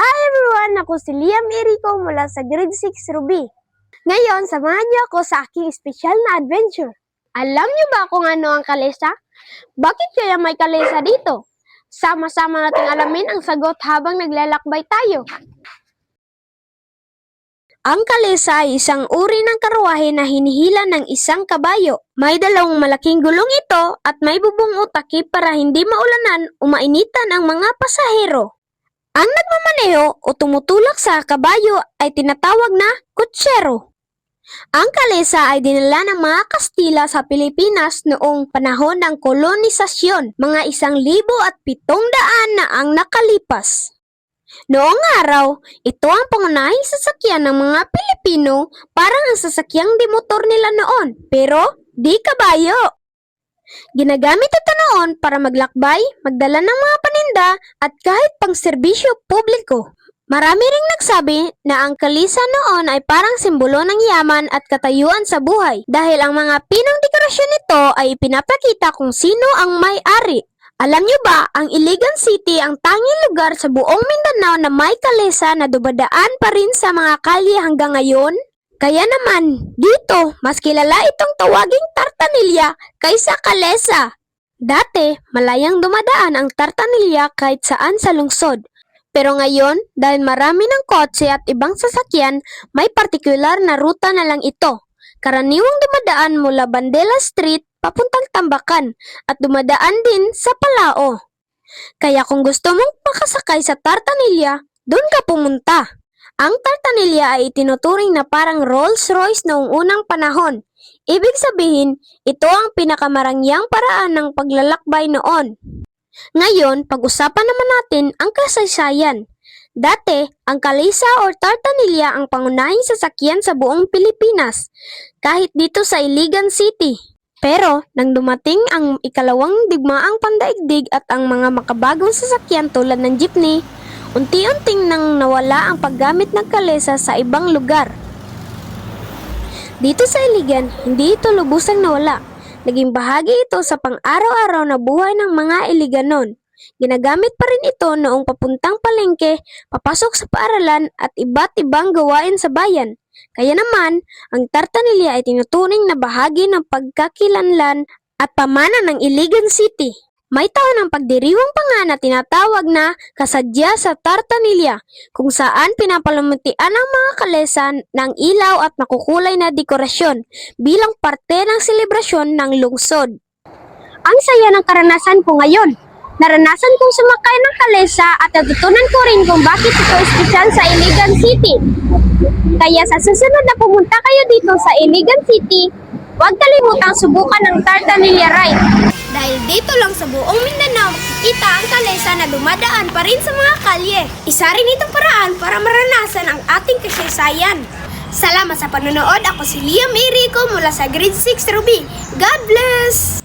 Hi everyone! Ako si Liam Erico mula sa Grade 6 Ruby. Ngayon, samahan niyo ako sa aking espesyal na adventure. Alam niyo ba kung ano ang kalesa? Bakit kaya may kalesa dito? Sama-sama nating alamin ang sagot habang naglalakbay tayo. Ang kalesa ay isang uri ng karwahe na hinihila ng isang kabayo. May dalawang malaking gulong ito at may bubong o takip para hindi maulanan o mainitan ang mga pasahero. Ang nagmamaneho o tumutulak sa kabayo ay tinatawag na kutsero. Ang kalesa ay dinala ng mga Kastila sa Pilipinas noong panahon ng kolonisasyon, mga 1,700 na ang nakalipas. Noong araw, ito ang pangunahing sasakyan ng mga Pilipino, parang ang sasakyang di motor nila noon, pero di kabayo. Ginagamit ito noon para maglakbay, magdala ng mga paninda at kahit pang serbisyo publiko. Marami ring nagsabi na ang kalisa noon ay parang simbolo ng yaman at katayuan sa buhay dahil ang mga pinong dekorasyon nito ay pinapakita kung sino ang may-ari. Alam niyo ba, ang Iligan City ang tanging lugar sa buong Mindanao na may kalesa na dumadaan pa rin sa mga kalye hanggang ngayon? Kaya naman, dito, mas kilala itong tawaging tartanilya kaysa kalesa. Dati, malayang dumadaan ang tartanilya kahit saan sa lungsod. Pero ngayon, dahil marami ng kotse at ibang sasakyan, may partikular na ruta na lang ito. Karaniwang dumadaan mula Bandela Street papuntang Tambakan at dumadaan din sa Palao. Kaya kung gusto mong makasakay sa tartanilya, doon ka pumunta. Ang tartanilya ay itinuturing na parang Rolls-Royce noong unang panahon. Ibig sabihin, ito ang pinakamarangyang paraan ng paglalakbay noon. Ngayon, pag-usapan naman natin ang kasaysayan. Dati, ang kalisa o tartanilya ang pangunahing sasakyan sa buong Pilipinas, kahit dito sa Iligan City. Pero, nang dumating ang ikalawang digmaang pandaigdig at ang mga makabagong sasakyan tulad ng jeepney, unti-unting nang nawala ang paggamit ng kalesa sa ibang lugar. Dito sa Iligan, hindi ito lubusang nawala. Naging bahagi ito sa pang-araw-araw na buhay ng mga Iliganon. Ginagamit pa rin ito noong papuntang palengke, papasok sa paaralan at iba't ibang gawain sa bayan. Kaya naman, ang tartanilya ay tinuturing na bahagi ng pagkakilanlan at pamana ng Iligan City. May taon ng pagdiriwang pa nga na tinatawag na kasadya sa tartanilya, kung saan pinapalumutian ang mga kalesa ng ilaw at makukulay na dekorasyon bilang parte ng selebrasyon ng lungsod. Ang saya ng karanasan ko ngayon. Naranasan kong sumakay ng kalesa at natutunan ko rin kung bakit ito espesyal sa Iligan City. Kaya sa susunod na pumunta kayo dito sa Iligan City, huwag kalimutang subukan ng tartanilya ride. Dahil dito lang sa buong Mindanao, makikita ang kalesa na dumadaan pa rin sa mga kalye. Isa rin itong paraan para maranasan ang ating kasaysayan. Salamat sa panonood. Ako si Liam Erico mula sa Grade 6 Ruby. God bless!